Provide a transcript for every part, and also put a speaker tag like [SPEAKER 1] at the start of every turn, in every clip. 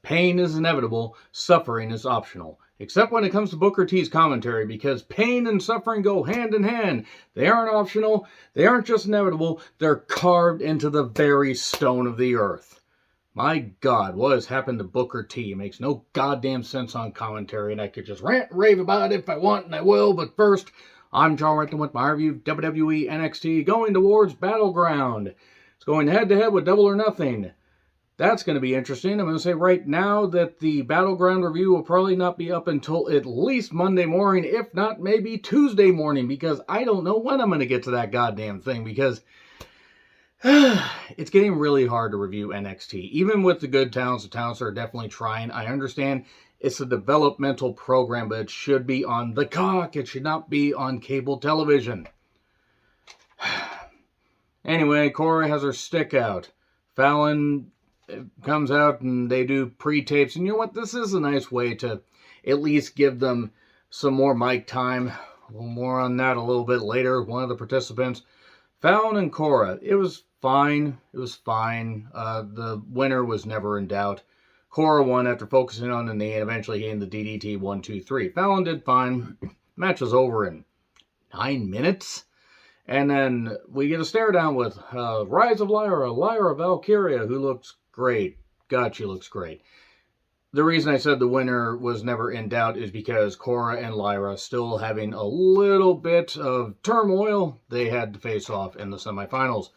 [SPEAKER 1] Pain is inevitable, suffering is optional. Except when it comes to Booker T's commentary, because pain and suffering go hand in hand. They aren't optional, they aren't just inevitable, they're carved into the very stone of the earth. My God, what has happened to Booker T? It makes no goddamn sense on commentary, and I could just rant and rave about it if I want, and I will, but first, I'm John Renton with my review of WWE NXT going towards Battleground. It's going head-to-head with Double or Nothing. That's going to be interesting. I'm going to say right now that the Battleground review will probably not be up until at least Monday morning, if not maybe Tuesday morning, because I don't know when I'm going to get to that goddamn thing, because it's getting really hard to review NXT. Even with the good talents, the talents are definitely trying. I understand it's a developmental program, but it should be on the cock. It should not be on cable television. Anyway, Corey has her stick out. Fallon comes out and they do pre-tapes. And you know what? This is a nice way to at least give them some more mic time. A little more on that a little bit later. One of the participants, Fallon and Cora. It was fine. It was fine. The winner was never in doubt. Cora won after focusing on the knee and eventually hitting the DDT 1, 2, 3. Fallon did fine. Match was over in 9 minutes. And then we get a stare down with Rise of Lyra Valkyria, who looks great. God, she looks great. The reason I said the winner was never in doubt is because Cora and Lyra still having a little bit of turmoil. They had to face off in the semifinals.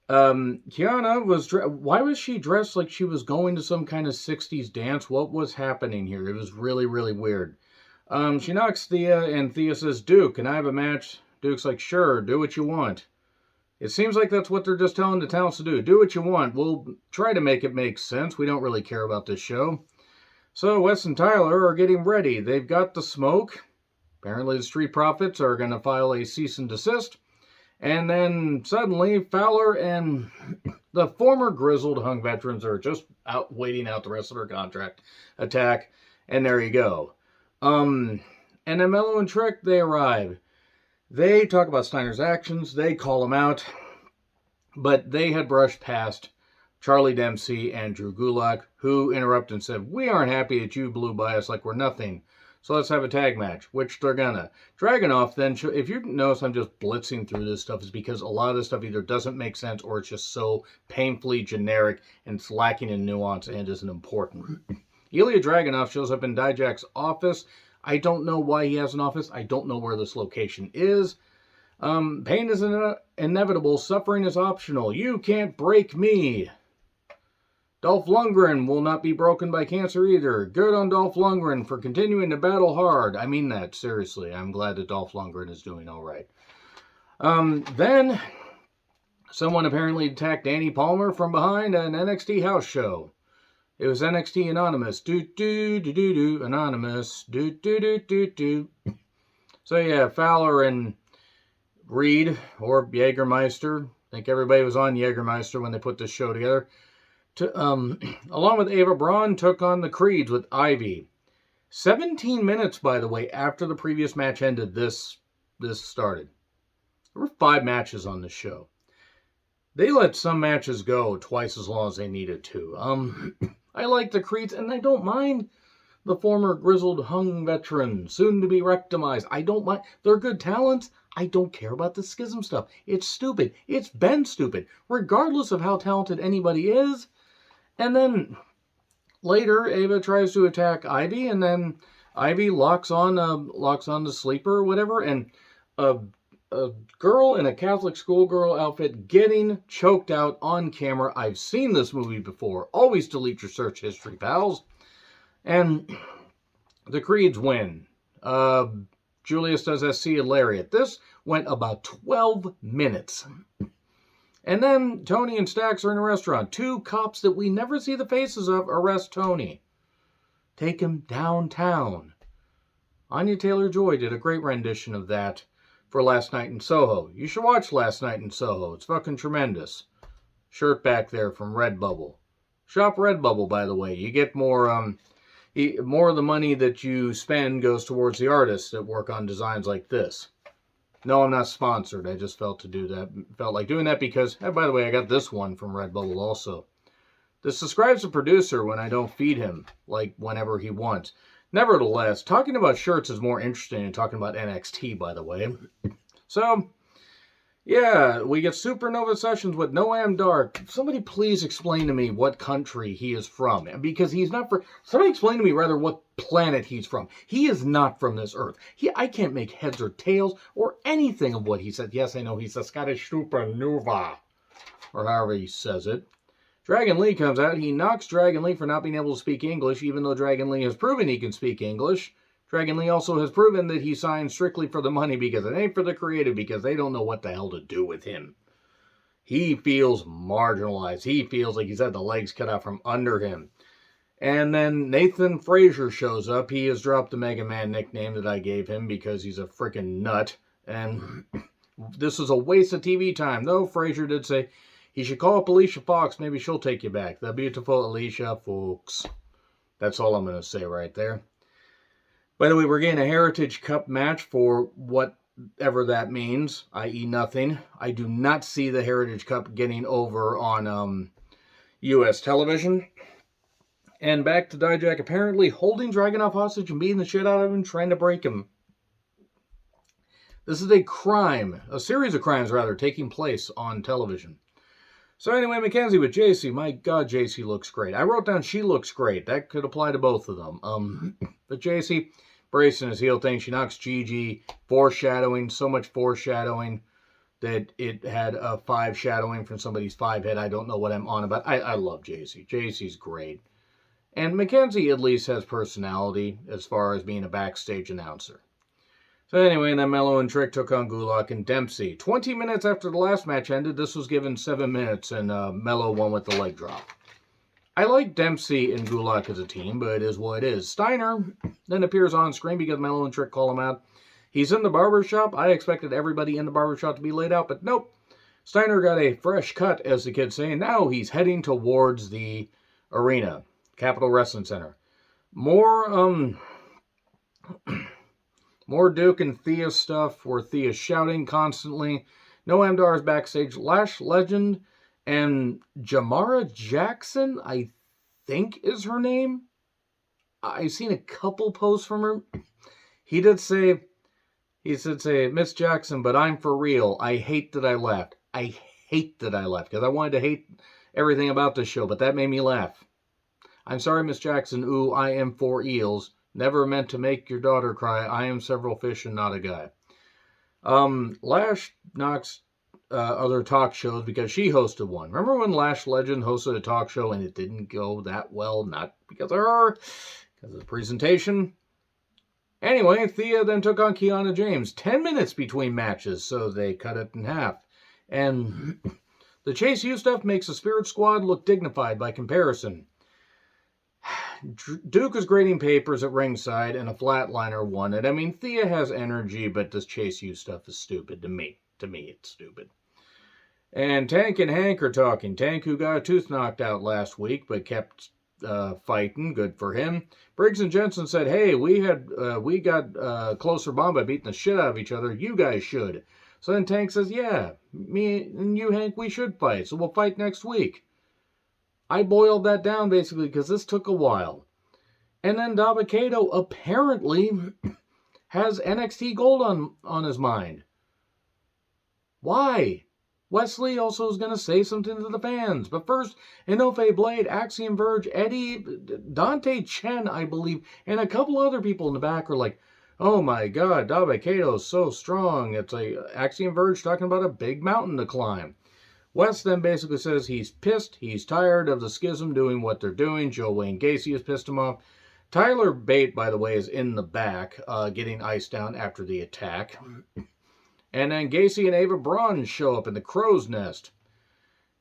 [SPEAKER 1] Kiana was... Why was she dressed like she was going to some kind of 60s dance? What was happening here? It was really, really weird. She knocks Thea, and Thea says, Duke, can I have a match? Duke's like, sure, do what you want. It seems like that's what they're just telling the talents to do. Do what you want. We'll try to make it make sense. We don't really care about this show. So Wes and Tyler are getting ready. They've got the smoke. Apparently the Street Profits are going to file a cease and desist. And then suddenly Fowler and the former grizzled hung veterans are just out waiting out the rest of their contract attack. And there you go. And then Mello and Trick, they arrive. They talk about Steiner's actions. They call him out. But they had brushed past Charlie Dempsey and Drew Gulak, who interrupted and said, we aren't happy that you blew by us like we're nothing. So let's have a tag match, which they're gonna. Dragunov then, if you notice I'm just blitzing through this stuff, is because a lot of this stuff either doesn't make sense or it's just so painfully generic and it's lacking in nuance and isn't important. Ilya Dragunov shows up in Dijak's office. I don't know why he has an office. I don't know where this location is. Pain is inevitable. Suffering is optional. You can't break me. Dolph Lundgren will not be broken by cancer either. Good on Dolph Lundgren for continuing to battle hard. I mean that, seriously. I'm glad that Dolph Lundgren is doing all right. Then, someone apparently attacked Danny Palmer from behind an NXT house show. It was NXT Anonymous. Anonymous. So yeah, Fowler and Reed, or Jägermeister. I think everybody was on Jägermeister when they put this show together. Along with Ava Braun, took on the Creeds with Ivy. 17 minutes, by the way, after the previous match ended, this started. There were 5 matches on this show. They let some matches go twice as long as they needed to. I like the Creeds, and I don't mind the former grizzled hung veteran, soon to be rectomized. I don't mind. They're good talents. I don't care about the schism stuff. It's stupid. It's been stupid, regardless of how talented anybody is. And then later, Ava tries to attack Ivy, and then Ivy locks on the sleeper or whatever, and a girl in a Catholic schoolgirl outfit getting choked out on camera. I've seen this movie before. Always delete your search history, pals. And the Creeds win. Julius does SC and Lariat. This went about 12 minutes. And then Tony and Stax are in a restaurant. 2 cops that we never see the faces of arrest Tony. Take him downtown. Anya Taylor-Joy did a great rendition of that for Last Night in Soho. You should watch Last Night in Soho. It's fucking tremendous. Shirt back there from Redbubble. Shop Redbubble, by the way. You get more, more of the money that you spend goes towards the artists that work on designs like this. No, I'm not sponsored. I just felt like doing that because, by the way, I got this one from Redbubble also. This describes the producer when I don't feed him, like whenever he wants. Nevertheless, talking about shirts is more interesting than talking about NXT, by the way. So, yeah, we get Supernova Sessions with Noam Dar. Somebody please explain to me what country he is from. Because he's not from... Somebody explain to me, rather, what planet he's from. He is not from this Earth. I can't make heads or tails or anything of what he said. Yes, I know he's a Scottish Supernova. Or however he says it. Dragon Lee comes out. He knocks Dragon Lee for not being able to speak English, even though Dragon Lee has proven he can speak English. Dragon Lee also has proven that he signed strictly for the money because it ain't for the creative, because they don't know what the hell to do with him. He feels marginalized. He feels like he's had the legs cut out from under him. And then Nathan Frazier shows up. He has dropped the Mega Man nickname that I gave him because he's a freaking nut. And this is a waste of TV time. Though Frazier did say he should call up Alicia Fox. Maybe she'll take you back. The beautiful Alicia Fox. That's all I'm going to say right there. By the way, we're getting a Heritage Cup match for whatever that means, i.e. nothing. I do not see the Heritage Cup getting over on U.S. television. And back to Dijak apparently holding Dragunov hostage and beating the shit out of him, trying to break him. This is a crime, a series of crimes rather, taking place on television. So anyway, Mackenzie with JC. My God, JC looks great. I wrote down she looks great. That could apply to both of them. But JC, bracing his heel thing, she knocks Gigi, foreshadowing, so much foreshadowing that it had a 5 shadowing from somebody's 5 head. I don't know what I'm on about. I love JC. JC's great. And Mackenzie at least has personality as far as being a backstage announcer. So anyway, then Mello and Trick took on Gulak and Dempsey. 20 minutes after the last match ended, this was given 7 minutes, and Mello won with the leg drop. I like Dempsey and Gulak as a team, but it is what it is. Steiner then appears on screen because Mello and Trick call him out. He's in the barbershop. I expected everybody in the barbershop to be laid out, but nope. Steiner got a fresh cut, as the kids say, and now he's heading towards the arena, Capitol Wrestling Center. More Duke and Thea stuff where Thea's shouting constantly. Noam Dar is backstage. Lash Legend and Jamara Jackson, I think is her name. I've seen a couple posts from her. He said say, Miss Jackson, but I'm for real. I hate that I left. I hate that I left because I wanted to hate everything about this show, but that made me laugh. I'm sorry, Miss Jackson. Ooh, I am 4 eels. Never meant to make your daughter cry. I am several fish and not a guy. Lash knocks other talk shows because she hosted one. Remember when Lash Legend hosted a talk show and it didn't go that well? Not because of her, because of the presentation. Anyway, Thea then took on Kiana James. 10 minutes between matches, so they cut it in half. And the Chase U stuff makes the Spirit Squad look dignified by comparison. Duke is grading papers at ringside, and a flatliner won it. I mean, Thea has energy, but this Chase U stuff is stupid to me. To me, it's stupid. And Tank and Hank are talking. Tank, who got a tooth knocked out last week, but kept fighting. Good for him. Briggs and Jensen said, hey, we got closer bomb by beating the shit out of each other. You guys should. So then Tank says, yeah, me and you, Hank, we should fight. So we'll fight next week. I boiled that down basically because this took a while. And then Dabba-Kato apparently has NXT Gold on his mind. Why? Wesley also is going to say something to the fans. But first, Inoue Blade, Axiom Verge, Eddie, Dante Chen, I believe, and a couple other people in the back are like, oh my God, Dabba-Kato is so strong. It's Axiom Verge talking about a big mountain to climb. West then basically says he's pissed, he's tired of the Schism doing what they're doing. Joe Wayne Gacy has pissed him off. Tyler Bate, by the way, is in the back, getting iced down after the attack. And then Gacy and Ava Braun show up in the crow's nest.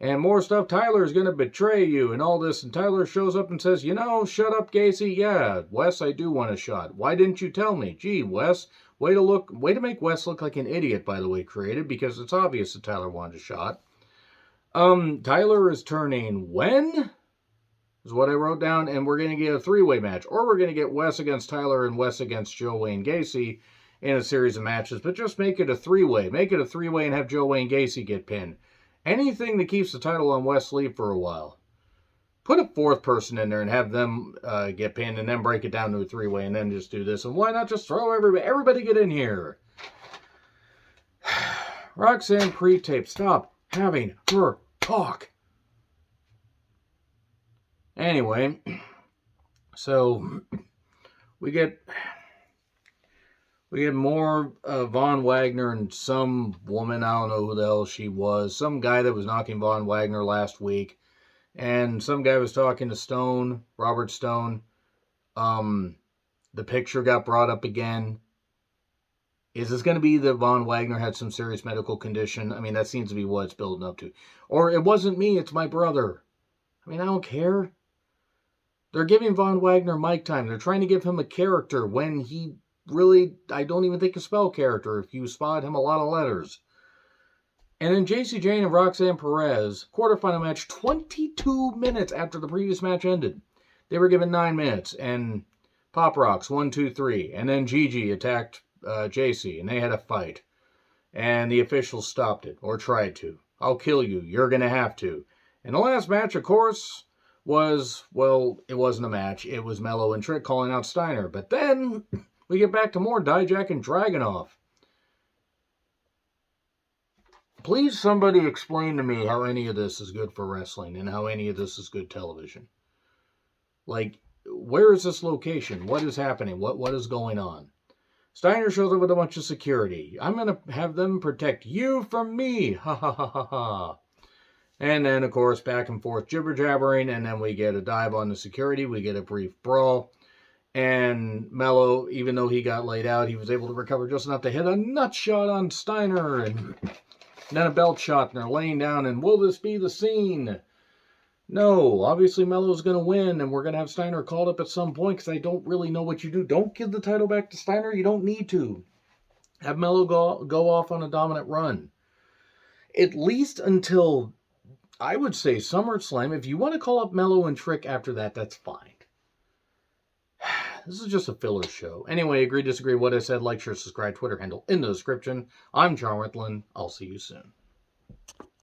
[SPEAKER 1] And more stuff, Tyler's going to betray you and all this. And Tyler shows up and says, you know, shut up, Gacy. Yeah, Wes, I do want a shot. Why didn't you tell me? Gee, Wes, way to make Wes look like an idiot, by the way, created, because it's obvious that Tyler wanted a shot. Tyler is turning when? Is what I wrote down, and we're going to get a 3-way match. Or we're going to get Wes against Tyler and Wes against Joe Wayne Gacy in a series of matches. But just make it a 3-way. Make it a 3-way and have Joe Wayne Gacy get pinned. Anything that keeps the title on Wes Lee for a while. Put a fourth person in there and have them get pinned and then break it down to a three-way and then just do this. And why not just throw everybody get in here? Roxanne pre-tape. Stop having her talk. Anyway, so we get more Von Wagner and some woman, I don't know who the hell she was, some guy that was knocking Von Wagner last week, and some guy was talking to Stone, Robert Stone. The picture got brought up again. Is this going to be that Von Wagner had some serious medical condition? I mean, that seems to be what it's building up to. Or it wasn't me, it's my brother. I mean, I don't care. They're giving Von Wagner mic time. They're trying to give him a character when he really, I don't even think, can spell character if you spot him a lot of letters. And then Jacy Jayne and Roxanne Perez, quarterfinal match, 22 minutes after the previous match ended. They were given 9 minutes, and Pop Rocks, 1, 2, 3. And then Gigi attacked Jacy, and they had a fight. And the officials stopped it, or tried to. I'll kill you, you're going to have to. And the last match, of course, was, well, it wasn't a match. It was Mello and Trick calling out Steiner. But then we get back to more Dijak and Dragunov. Please somebody explain to me how any of this is good for wrestling and how any of this is good television. Like, where is this location? What is happening? What is going on? Steiner shows up with a bunch of security. I'm going to have them protect you from me. Ha ha ha ha ha. And then, of course, back and forth jibber-jabbering, and then we get a dive on the security. We get a brief brawl. And Mello, even though he got laid out, he was able to recover just enough to hit a nut shot on Steiner. And then a belt shot, and they're laying down, and will this be the scene? No, obviously Mello's going to win, and we're going to have Steiner called up at some point, because I don't really know what you do. Don't give the title back to Steiner. You don't need to. Have Mello go off on a dominant run. At least until, I would say, SummerSlam. If you want to call up Mello and Trick after that, that's fine. This is just a filler show. Anyway, agree, disagree, what I said, like, share, subscribe, Twitter handle in the description. I'm John Ritlin. I'll see you soon.